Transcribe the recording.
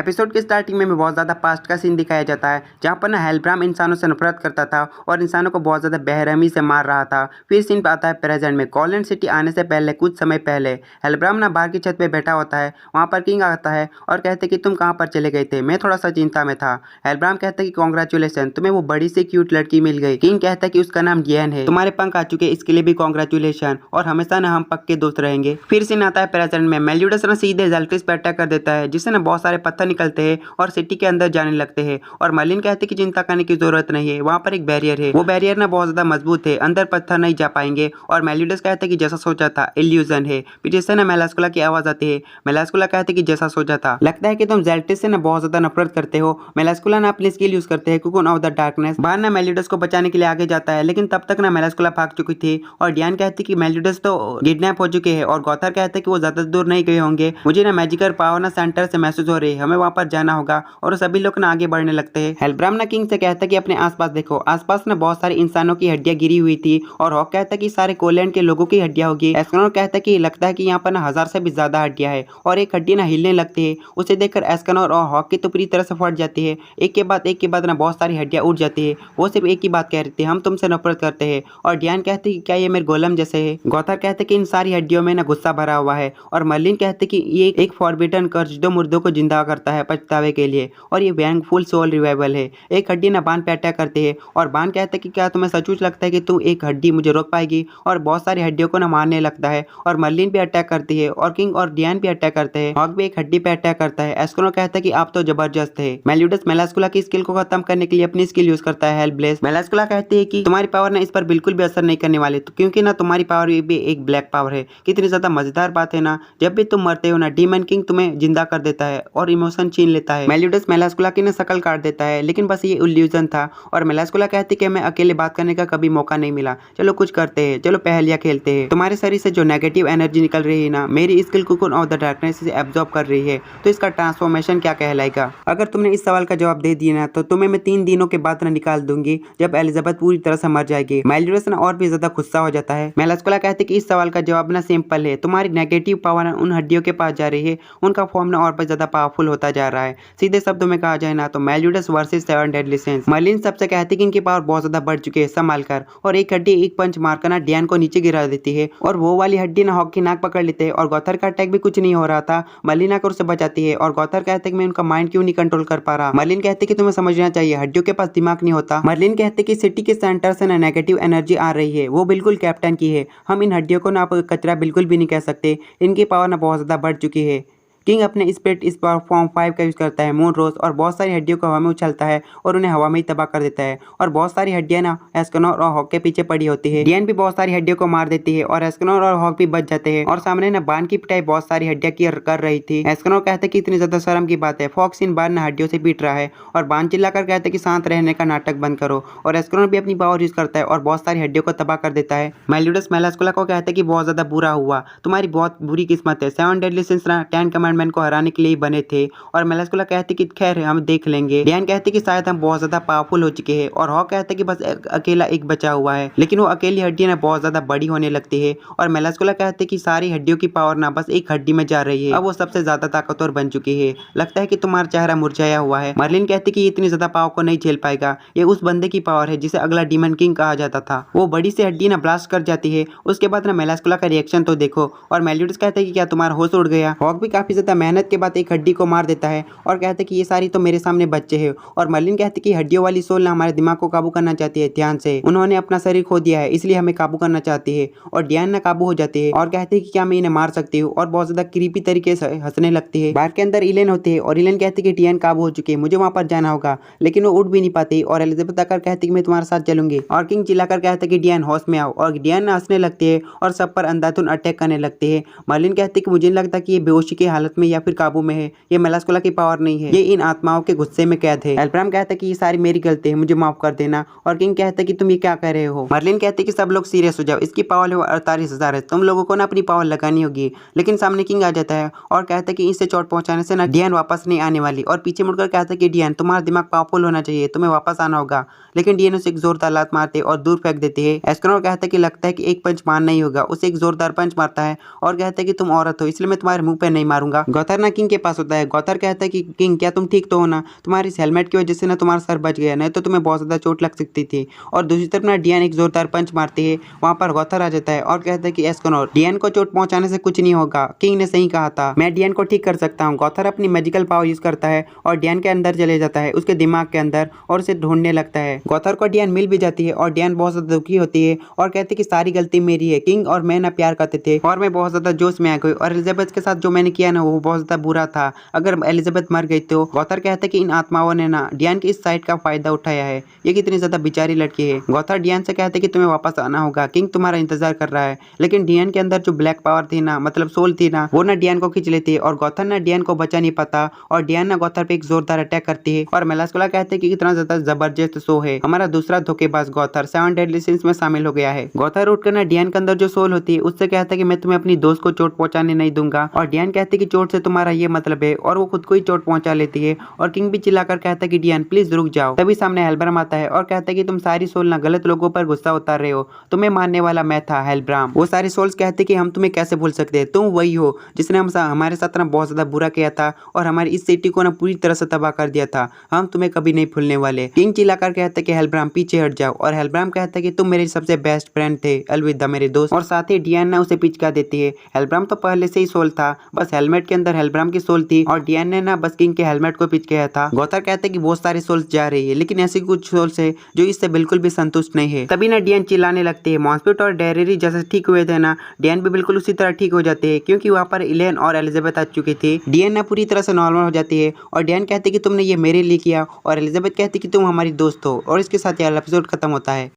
Episode के starting में बहुत ज़्यादा पास्ट का सीन दिखाया जाता है, जहाँ पर ना हेल्ब्राम इंसानों से नफरत करता था और इंसानों को बहुत ज़्यादा बेरहमी से मार रहा था। फिर सीन पे आता है प्रेजेंट में। कॉलैंड सिटी आने से पहले कुछ समय पहले हेल्ब्राम ना बाहर की छत पे बैठा होता है। वहाँ पर किंग आता है और कहते कि तुम कहाँ पर चले गए थे, मैं थोड़ा सा चिंता में था। हेल्ब्राम कहता है कि कॉन्ग्रेचुलेसन, तुम्हें वो बड़ी सी क्यूट लड़की मिल गई। किंग कहता है कि उसका नाम जियन है, तुम्हारे पंख आ चुके, इसके लिए भी कॉन्ग्रेचुलेसन और हमेशा ना हम पक्के दोस्त रहेंगे। फिर सीन आता है प्रेजेंट में। मेलियोडस ना सीधे जेल्ट्रिस पे अटैक कर देता है, जिससे ना बहुत सारे पत्थर निकलते हैं और सिटी के अंदर जाने लगते हैं। और मर्लिन कहते कि चिंता करने की जरूरत नहीं है, वहाँ पर एक बैरियर है, वो बैरियर ना बहुत ज्यादा मजबूत है, अंदर पत्थर नहीं जा पाएंगे। और मेलियोडस कहते कि जैसा सोचा था इल्यूजन है। फिर जिससे ना मेलास्कुला की आवाज आती है। मेलास्कुला कहते कि जैसा सोचा था, लगता है कि तुम जेल्ट्रिस से ना बहुत ज्यादा नफरत करते हो। मेलास्कुला ना अपनी स्किल यूज करते हैं कुकून ऑफ द डार्कनेस। बाहर ना मेलियोडस को बचाने के लिए आगे जाता है, लेकिन तब तक ना मेलास्कुला भाग चुकी थी। और डियान कहती कि मेलियोडस तो किडनैप हो चुके हैं। और गॉथर कहते कि वो ज्यादा दूर नहीं गए होंगे, मुझे ना मैजिकल पावर ना सेंटर से महसूस हो रही है, हमें वहाँ पर जाना होगा। और सभी लोग ना आगे बढ़ने लगते हैं। हेल्ब्राम ना किंग से कहता है कि अपने आसपास देखो। आसपास ना बहुत सारे इंसानों की हड्डियां गिरी हुई थी। और हॉक कहता है कि सारे कोलैंड के लोगों की हड्डियां होगी। एस्कनोर कहता है कि लगता है कि यहाँ पर ना 1000 से भी ज्यादा हड्डियां है। और एक हड्डी ना हिलने लगती है। उसे देखकर एस्कनोर और हॉक की तो पूरी तरह से फट जाती है। एक के बाद ना बहुत सारी हड्डियां उड़ जाती है। वो सिर्फ एक ही बात कह रही थी, हम तुमसे नफरत करते हैं। और डियान कहते कि क्या ये मेरे गोलम जैसे है। गॉथर कहते कि इन सारी हड्डियों में ना गुस्सा भरा हुआ है। और मर्लिन कहते कि ये एक फॉरबिडन कर्ज जो मुर्दों को जिंदा करता है पछतावे के लिए। और ये वैंगफुल सोल रिवाइवल है। एक हड्डी ना बान पे अटैक करते हैं। और बान कहते कि क्या तुम्हें सचमुच लगता है कि तुम एक हड्डी मुझे रोक पाएगी। और बहुत सारी हड्डियों को ना मारने लगता है। और मर्लिन भी अटैक करती है। और किंग और डियान भी अटैक करते हैं। हॉक भी एक हड्डी पे अटैक करता है। एस्कनोर कहता है कि आप तो जबरदस्त है। मेलियोडस मेलास्कुला की स्किल को खत्म करने के लिए अपनी स्किल यूज करता है, हेल्पलेस। मेलास्कुला कहती है कि तुम्हारी पावर ना इस पर बिल्कुल भी असर नहीं करने वाले, तो क्योंकि ना तुम्हारी पावर भी एक ब्लैक पावर है। कितनी ज्यादा मजेदार बात है ना, जब भी तुम मरते हो ना डीमन किंग तुम्हें जिंदा कर देता है और इमोशन छीन लेता है। मेलियोडस मेलास्कुला की ना शकल काट देता है, लेकिन बस ये इल्यूजन था। और मेलास्कुला कहती कि हमें अकेले बात करने का कभी मौका नहीं मिला, चलो कुछ करते हैं, चलो पहेलियां खेलते हैं। तुम्हारे शरीर से जो नेगेटिव एनर्जी निकल रही है ना, मेरी skill cocoon of the darkness से एब्जॉर्ब कर रही है, तो इसका ट्रांसफॉर्मेशन क्या कहलाएगा। अगर तुमने इस सवाल का जवाब दे दिया ना, तो तुम्हें मैं 3 दिनों के बाद ना निकाल दूंगी, जब एलिजाबेथ पूरी तरह से मर जाएगी। मेलियोडस ना और भी ज्यादा गुस्सा हो जाता है। मेलास्कुला कहती कि इस सवाल का जवाब ना सिंपल है, तुम्हारी नेगेटिव पावर उन हड्डियों के पास जा रही है, उनका फॉर्म ना और भी ज्यादा पावरफुल होता जा रहा है। सीधे शब्दों में कहा जाए ना, तो मेलियोडस वर्सेस 7 डेडली सिंस। मर्लिन सबसे कहती कि इनकी पावर बहुत ज्यादा बढ़ चुकी है, संभाल कर। और एक हड्डी एक पंच मारकर ना डियान को नीचे गिरा देती है। और वो वाली हड्डी ना हॉक की नाक पकड़ लेते हैं। और गॉथर का अटैक भी कुछ नहीं हो रहा था, मर्लिन आकर उसे बचाती है। और गॉथर कहते कि मैं उनका माइंड क्यों नहीं कंट्रोल कर पा रहा। मर्लिन कहते कि तुम्हें समझना चाहिए, हड्डियों के पास दिमाग नहीं होता। मर्लिन कहते कि सिटी के सेंटर से ना नेगेटिव एनर्जी आ रही है, वो बिल्कुल कैप्टन की है। हम इन हड्डियों को ना आप कचरा बिल्कुल भी नहीं कह सकते, इनकी पावर ना बहुत ज्यादा बढ़ चुकी है। किंग अपने स्पिरिट इस पावर फॉर्म 5 का यूज करता है, मून रोज, और बहुत सारी हड्डियों को हवा में उछलता है और उन्हें हवा में ही तबाह कर देता है। और बहुत सारी हड्डियां ना एस्कनोर और हॉक के पीछे पड़ी होती है। डियान भी बहुत सारी हड्डियों को मार देती है और एस्कनोर और हॉक भी बच जाते हैं। और सामने ना बान की पिटाई बहुत सारी हड्डियां कर रही थी। एस्कनोर कहते कि इतनी ज्यादा शर्म की बात है, फॉक्स इन बार ना हड्डियों से पीट रहा है। और बान चिल्लाकर कहते कि शांत रहने का नाटक बंद करो। और एस्कनोर भी अपनी पावर यूज करता है और बहुत सारी हड्डियों को तबाह कर देता है। मेलियोडस मेलास्कुला को कहते कि बहुत ज्यादा बुरा हुआ, तुम्हारी बहुत बुरी किस्मत है। 7 डेडली सिंस ना 10 कमांडमेंट को हराने के लिए बने थे। और मेलास्कुला कहती कि खैर हम देख लेंगे। डियान कहती कि शायद हम बहुत ज्यादा पावरफुल हो चुके हैं। और हॉक कहते कि बस अकेला एक बचा हुआ है, लेकिन वो अकेली हड्डी ना बहुत ज्यादा बड़ी होने लगती है। और मेलास्कुला कहते कि सारी हड्डियों की पावर ना बस एक हड्डी में जा रही है, अब वो सबसे ज्यादा ताकतवर बन चुकी है, लगता है कि तुम्हारा चेहरा मुरझाया हुआ है। मर्लिन कहती कि इतनी ज्यादा पावर को नहीं झेल पाएगा, ये उस बंदे की पावर है जिसे अगला डीमन किंग कहा जाता था। वो बड़ी सी हड्डी ना ब्लास्ट कर जाती है। उसके बाद ना मेलास्कुला का रिएक्शन तो देखो। और मेलियोडस कहते हैं कि क्या तुम्हारा होश उड़ गया। हॉक भी काफी ज्यादा मेहनत के बाद एक हड्डी को मार देता है और कहते कि ये सारी तो मेरे सामने बच्चे हैं। और मर्लिन कहती कि हड्डियों वाली सोल ना हमारे दिमाग को काबू करना चाहती है, ध्यान से उन्होंने अपना शरीर खो दिया है, इसलिए हमें काबू करना चाहती है। और डियान ना काबू हो जाती है और कहती है कि क्या मैं इन्हें मार सकती हूँ। और बहुत ज्यादा क्रीपी तरीके से हंसने लगती है। बार के अंदर इलेन होती है और इलेन कहती है कि डियान काबू हो चुकी है, मुझे वहां पर जाना होगा, लेकिन वो उठ भी नहीं पाती। और एलिजाबेथ आकर कहती कि मैं तुम्हारे साथ चलूंगी। और किंग चिल्लाकर कहते कि डियान होश में आओ। और डियान ना हंसने लगती है और सब पर अंधाधुन अटैक करने लगती है। मर्लिन कहती कि मुझे नहीं लगता कि ये बेहोशी की हालत में या फिर काबू में है, ये मेलास्कुला की पावर नहीं है, ये इन आत्माओं के गुस्से में कैद है। हेल्ब्राम कहता है कि ये सारी मेरी गलती है, मुझे माफ कर देना। और किंग कहता है कि तुम ये क्या कह रहे हो। मर्लिन कहते हैं कि सब लोग सीरियस हो जाओ, इसकी पावर है 48,000 है, तुम लोगों को ना अपनी पावर लगानी होगी। लेकिन सामने किंग आ जाता है और कहता है कि इससे चोट पहुंचाने से ना डियान वापस नहीं आने वाली। और पीछे मुड़कर कहता है कि डियान तुम्हारा दिमाग पावरफुल होना चाहिए, तुम्हें वापस आना होगा। लेकिन डियान उसे एक जोरदार लात मारते और दूर फेंक देती है। एस्कनोर कहता है कि लगता है कि एक पंच मार नहीं होगा, उसे एक जोरदार पंच मारता है और कहता है कि तुम औरत हो इसलिए मैं तुम्हारे मुंह पे नहीं मारूंगा, होगा। गौथर ना किंग के पास होता है। गौथर कहता है कि किंग क्या तुम ठीक तो हो ना, तुम्हारी इस हेलमेट की वजह से ना तुम्हारा सर बच गया, नहीं तो तुम्हें बहुत ज्यादा चोट लग सकती थी। और दूसरी तरफ ना डियान एक जोरदार पंच मारती है। वहाँ पर गौथर आ जाता है और कहता है कि एस्कोनोर, डियान को चोट पहुंचाने से कुछ नहीं होगा, किंग ने सही कहा था, मैं डियान को ठीक कर सकता हूँ। गौथर अपनी मैजिकल पावर यूज करता है और डियान के अंदर चले जाता है, उसके दिमाग के अंदर, और उसे ढूंढने लगता है। गौथर को डियान मिल भी जाती है और डियान बहुत ज्यादा दुखी होती है और कहती है कि सारी गलती मेरी है, किंग और मैं ना प्यार करते थे और मैं बहुत ज्यादा जोश में आ गई और एलिजाबेथ के साथ जो मैंने किया ना वो बहुत ज्यादा बुरा था, अगर एलिजाबेथ मर गई तो। गौथर कहता है कि इन आत्माओं ने ना डियान की इस साइड का फायदा उठाया है, ये कितनी ज्यादा बेचारी लड़की है। गौथर डियान से कहते हैं कि तुम्हें वापस आना होगा, किंग तुम्हारा इंतजार कर रहा है। लेकिन डियान के अंदर जो ब्लैक पावर थी ना, मतलब सोल थी ना, वो ना डियान को खींच लेती है और गौथर ना डियान को बचा नहीं पाता और डियान ना गौथर पे एक जोरदार अटैक करती है। और मेलास्कुला कहते हैं कि कितना ज्यादा जबरदस्त शो है, हमारा दूसरा धोखेबाज गौथर 7 डेडली सिंस में शामिल हो गया है। गौथर उठकर ना डियान के अंदर जो सोल होती है उससे कहता है कि मैं तुम्हें अपनी दोस्त को चोट पहुंचाने नहीं दूंगा, और डियान कहती है कि चोट से तुम्हारा ये मतलब है, और वो खुद को ही चोट पहुंचा लेती है। और किंग भी चिल्लाकर कहता है कि डियान प्लीज रुक जाओ। तभी सामने हेलब्राम आता है और कहता है कि तुम सारी सोल ना गलत लोगों पर गुस्सा उतार रहे हो, तुम्हें मारने वाला मैं था हेलब्राम। वो सारे सोल्स कहते कि हम तुम्हें कैसे भूल सकते हैं, तुम वही हो जिसने हमारे साथ ना बहुत ज्यादा बुरा किया था और हमारी इस सिटी को ना पूरी तरह से तबाह कर दिया था, हम तुम्हें कभी नहीं भूलने वाले। किंग चिल्लाकर कहता है कि हेलब्राम पीछे हट जाओ, और हेलब्राम कहता है कि तुम मेरे सबसे बेस्ट फ्रेंड थे, अलविदा मेरे दोस्त। और साथ ही डियान ना उसे पिचका देती है। हेलब्राम तो पहले से ही सोल था, बस हेलमेट के अंदर हेलब्राम की सोल थी और डियान ने ना बस किंग के हेलमेट को पिचकाया था। गौथर कहते हैं कि बहुत सारे सोल्स जा रही है, लेकिन ऐसी कुछ सोल्स है जो इससे बिल्कुल भी संतुष्ट नहीं है। तभी ना डियान चिल्लाने लगती है। मॉन्स्पिट और डेरेरी जैसे ठीक हुए थे ना, डियान भी बिल्कुल उसी तरह ठीक हो जाते हैं, क्योंकि वहाँ पर इलेन और एलिजाबेथ आ चुकी थी। डियान ना पूरी तरह से नॉर्मल हो जाती है और डियान कहती है कि तुमने ये मेरे लिए किया, और एलिजाबेथ कहती है कि तुम हमारी दोस्त हो। और इसके साथ यह एपिसोड खत्म होता है।